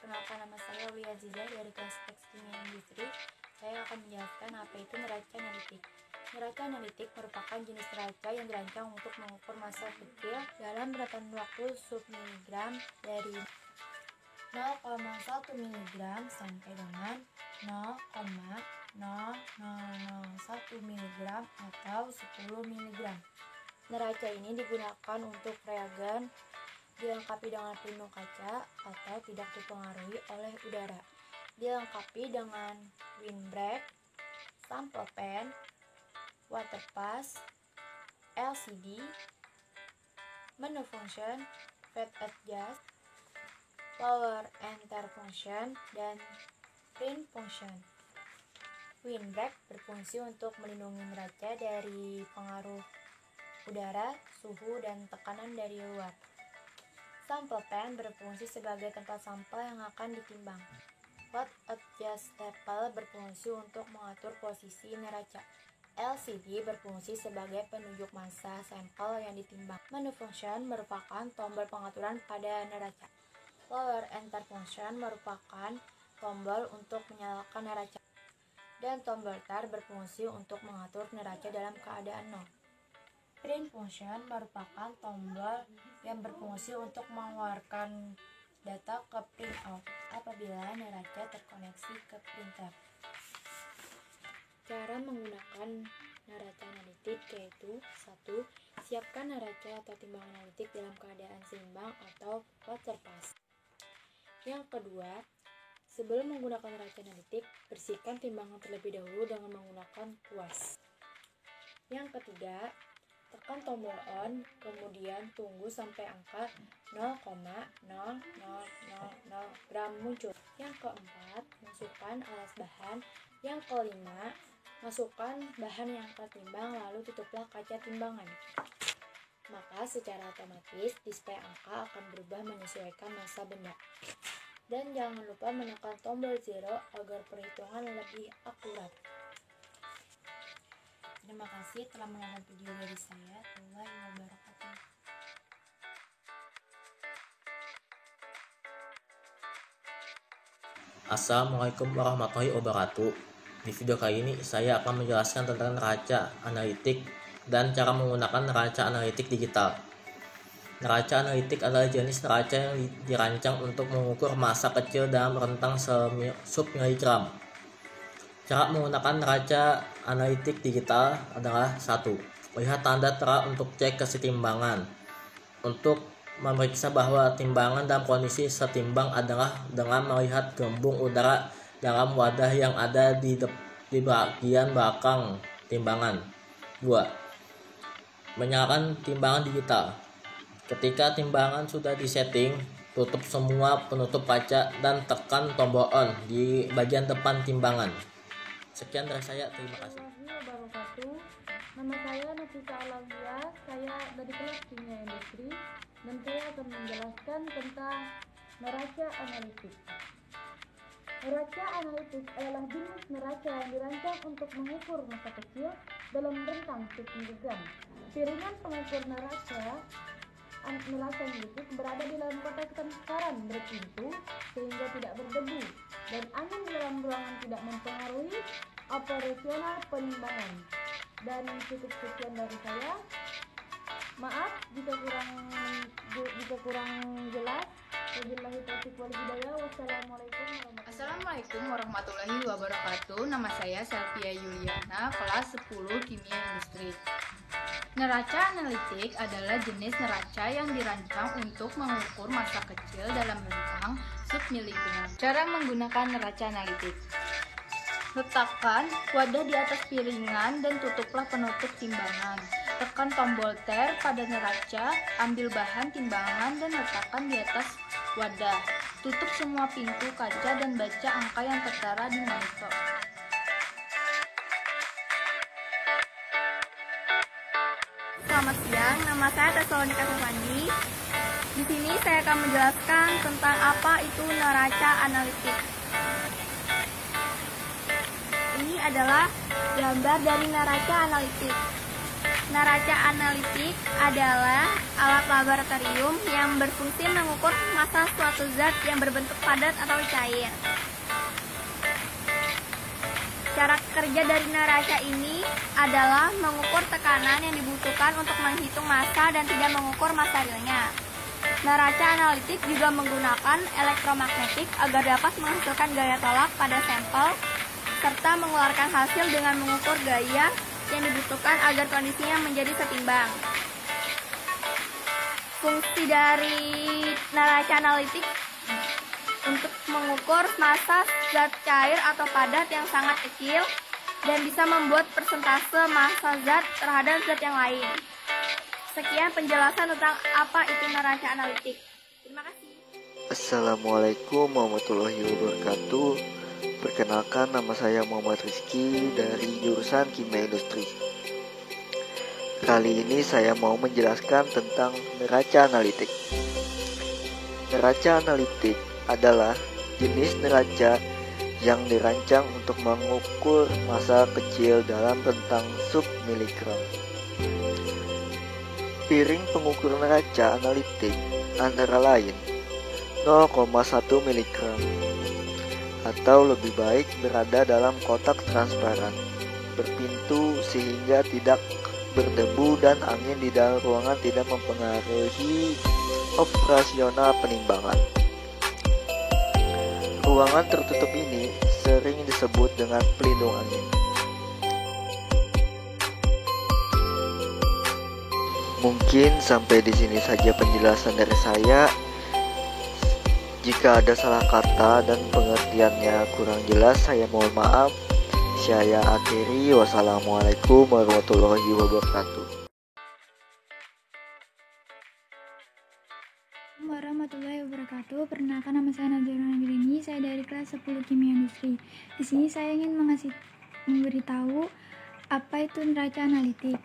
Perkenalkan, nama saya Uli Aziza dari kelas Teks Kimia Industri. Saya akan menjelaskan apa itu neraca analitik. Neraca analitik merupakan jenis neraca yang dirancang untuk mengukur massa kecil dalam rentan waktu submiligram dari 0,1 mg sampai dengan 0,0001 mg atau 10 mg. Neraca ini digunakan untuk reagen, dilengkapi dengan pelindung kaca atau tidak dipengaruhi oleh udara, dilengkapi dengan windbreak, sampel pen, water pass, LCD, menu function, fade adjust, power enter function, dan print function. Windbreak berfungsi untuk melindungi neraca dari pengaruh udara, suhu, dan tekanan dari luar. Sampel pen berfungsi sebagai tempat sampel yang akan ditimbang. Fade adjust staple berfungsi untuk mengatur posisi neraca. LCD berfungsi sebagai penunjuk massa sampel yang ditimbang. Menu function merupakan tombol pengaturan pada neraca. Power enter function merupakan tombol untuk menyalakan neraca. Dan tombol tar berfungsi untuk mengatur neraca dalam keadaan nol. Print function merupakan tombol yang berfungsi untuk mengeluarkan data ke printout apabila neraca terkoneksi ke printer. Cara menggunakan neraca analitik yaitu 1. Siapkan neraca atau timbangan analitik dalam keadaan seimbang atau water pass. Yang kedua, sebelum menggunakan neraca analitik, bersihkan timbangan terlebih dahulu dengan menggunakan kuas. Yang ketiga, tekan tombol on, kemudian tunggu sampai angka 0,0000 gram muncul. Yang keempat, masukkan alas bahan. Yang kelima, masukkan bahan yang akan timbang, lalu tutuplah kaca timbangan. Maka secara otomatis display angka akan berubah menyesuaikan massa benda. Dan jangan lupa menekan tombol 0 agar perhitungan lebih akurat. Terima kasih telah menonton video dari saya. Warahmatullahi wabarakatuh. Assalamualaikum warahmatullahi wabarakatuh. Di video kali ini saya akan menjelaskan tentang neraca analitik dan cara menggunakan neraca analitik digital. Neraca analitik adalah jenis neraca yang dirancang untuk mengukur massa kecil dalam rentang submiligram. Cara menggunakan neraca analitik digital adalah 1. Lihat tanda tera untuk cek kesetimbangan. Untuk memeriksa bahwa timbangan dalam kondisi setimbang adalah dengan melihat gembung udara dalam wadah yang ada di bagian belakang timbangan. 2. Menyalakan timbangan digital. Ketika timbangan sudah disetting, tutup semua penutup kaca dan tekan tombol on di bagian depan timbangan. Sekian dari saya, terima kasih. Wabarakatuh. Nama saya Nafisa Alamia, saya dari kelas Kimia Industri dan saya akan menjelaskan tentang neraca analitik. Neraca analitik adalah jenis neraca yang dirancang untuk mengukur massa kecil dalam rentang submiligram. Piringan pengukur neraca analitik berada di dalam kotak transparan berpintu sehingga tidak berdebu dan angin di dalam ruangan tidak mempengaruhi operasional penimbangan. Dan cukup sekian dari saya. Maaf jika kurang jelas. Wabillahi taufiq wal hidayah. Assalamualaikum warahmatullahi wabarakatuh. Nama saya Selvia Yuliana, kelas 10 Kimia Industri. Neraca analitik adalah jenis neraca yang dirancang untuk mengukur massa kecil dalam rentang submiligram. Cara menggunakan neraca analitik: letakkan wadah di atas piringan dan tutuplah penutup timbangan. Tekan tombol tar pada neraca, ambil bahan timbangan dan letakkan di atas wadah. Tutup semua pintu kaca dan baca angka yang tertera di monitor. Selamat siang, nama saya Tesalonika Sufandi. Di sini saya akan menjelaskan tentang apa itu neraca analitik. Ini adalah gambar dari neraca analitik. Neraca analitik adalah alat laboratorium yang berfungsi mengukur massa suatu zat yang berbentuk padat atau cair. Cara kerja dari neraca ini adalah mengukur tekanan yang dibutuhkan untuk menghitung massa dan tidak mengukur massa realnya. Neraca analitik juga menggunakan elektromagnetik agar dapat menghasilkan gaya tolak pada sampel serta mengeluarkan hasil dengan mengukur gaya yang dibutuhkan agar kondisinya menjadi setimbang. Fungsi dari neraca analitik untuk mengukur massa zat cair atau padat yang sangat kecil dan bisa membuat persentase massa zat terhadap zat yang lain. Sekian penjelasan tentang apa itu neraca analitik. Terima kasih. Assalamualaikum warahmatullahi wabarakatuh. Perkenalkan, nama saya Muhammad Rizky dari jurusan Kimia Industri. Kali ini saya mau menjelaskan tentang neraca analitik. Neraca analitik adalah jenis neraca yang dirancang untuk mengukur massa kecil dalam rentang sub-miligram. Piring pengukur neraca analitik antara lain 0,1 mg atau lebih baik berada dalam kotak transparan, berpintu sehingga tidak berdebu dan angin di dalam ruangan tidak mempengaruhi operasional penimbangan. Ruangan tertutup ini sering disebut dengan pelindung angin. Mungkin sampai di sini saja penjelasan dari saya. Jika ada salah kata dan pengertiannya kurang jelas, saya mohon maaf. Saya akhiri. Wassalamualaikum warahmatullahi wabarakatuh. Warahmatullahi wabarakatuh. Perkenalkan, nama saya Nazarul Angelini. Saya dari kelas 10 Kimia Industri. Di sini saya ingin memberitahu apa itu neraca analitik.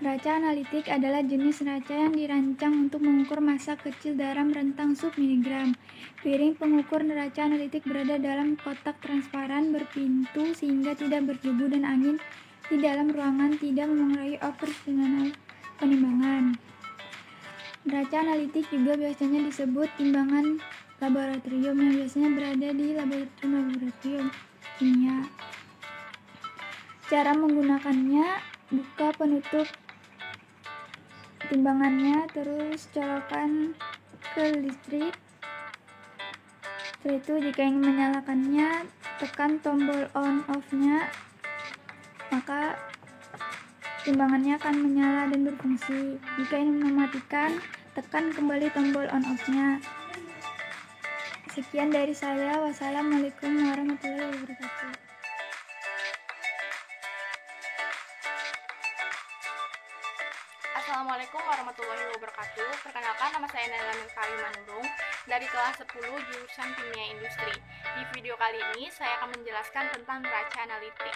Neraca analitik adalah jenis neraca yang dirancang untuk mengukur massa kecil dalam rentang sub-miligram. Piring pengukur neraca analitik berada dalam kotak transparan berpintu sehingga tidak berdebu dan angin di dalam ruangan tidak memengaruhi operasional penimbangan. Neraca analitik juga biasanya disebut timbangan laboratorium yang biasanya berada di laboratorium kimia. Cara menggunakannya, buka penutup timbangannya, terus colokan ke listrik. Setelah itu, jika ingin menyalakannya, tekan tombol on off-nya, maka timbangannya akan menyala dan berfungsi. Jika ingin mematikan, tekan kembali tombol on off-nya. Sekian dari saya. Wassalamualaikum warahmatullahi wabarakatuh. Assalamualaikum warahmatullahi wabarakatuh. Perkenalkan, nama saya Nela Mirkali Manurung dari kelas 10 jurusan Kimia Industri. Di video kali ini saya akan menjelaskan tentang neraca analitik.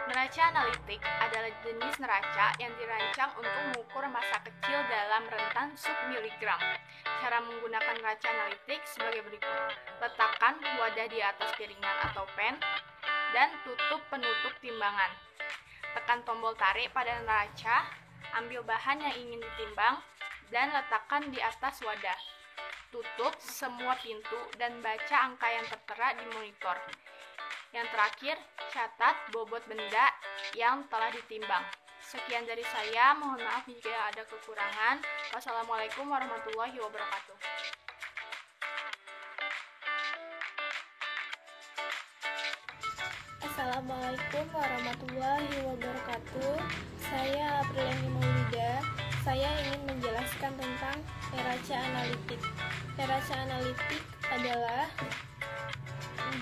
Neraca analitik adalah jenis neraca yang dirancang untuk mengukur massa kecil dalam rentang sub-miligram. Cara menggunakan neraca analitik sebagai berikut. Letakkan wadah di atas piringan atau pen dan tutup penutup timbangan. Tekan tombol tarik pada neraca, ambil bahan yang ingin ditimbang dan letakkan di atas wadah. Tutup semua pintu dan baca angka yang tertera di monitor. Yang terakhir, catat bobot benda yang telah ditimbang. Sekian dari saya, mohon maaf jika ada kekurangan. Wassalamualaikum warahmatullahi wabarakatuh. Assalamualaikum warahmatullahi wabarakatuh. Saya Apriliani Maulida. Saya ingin menjelaskan tentang neraca analitik. Neraca analitik adalah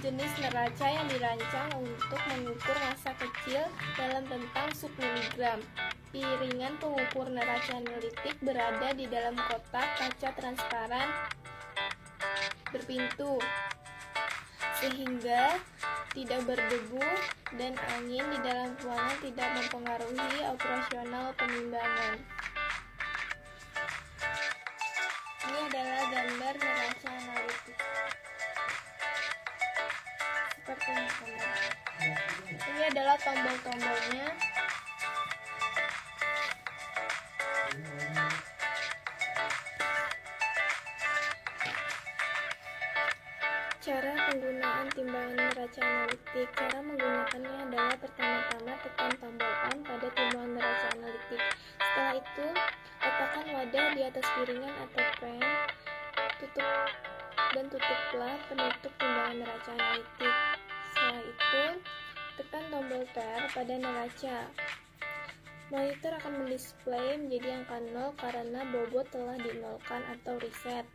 jenis neraca yang dirancang untuk mengukur massa kecil dalam rentang sub-miligram. Piringan pengukur neraca analitik berada di dalam kotak kaca transparan berpintu, sehingga tidak berdebu dan angin di dalam ruangan tidak mempengaruhi operasional penimbangan. Ini adalah gambar neraca analitik. Seperti ini. Ini Ini adalah tombol-tombolnya. Cara penggunaan timbangan neraca analitik. Cara menggunakannya adalah pertama-tama tekan tombol on pada timbangan neraca analitik. Setelah itu, letakkan wadah di atas piringan atau pan, tutuplah penutup timbangan neraca analitik. Setelah itu, tekan tombol pair pada neraca. Monitor akan mendisplay menjadi angka 0 karena bobot telah dinolkan atau reset.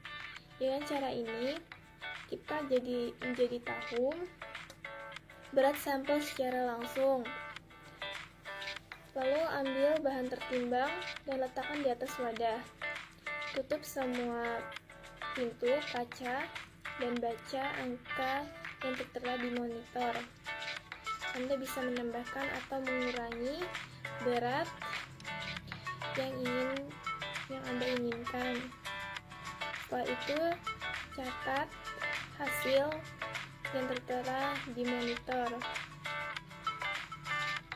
Dengan cara ini, kita menjadi tahu berat sampel secara langsung. Lalu ambil bahan tertimbang dan letakkan di atas wadah. Tutup semua pintu kaca dan baca angka yang tertera di monitor. Anda bisa menambahkan atau mengurangi berat yang Anda inginkan. Setelah itu, catat hasil yang tertera di monitor.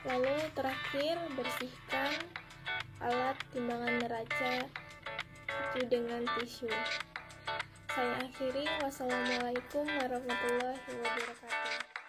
Lalu terakhir, bersihkan alat timbangan neraca itu dengan tisu. Saya akhiri. Wassalamualaikum warahmatullahi wabarakatuh.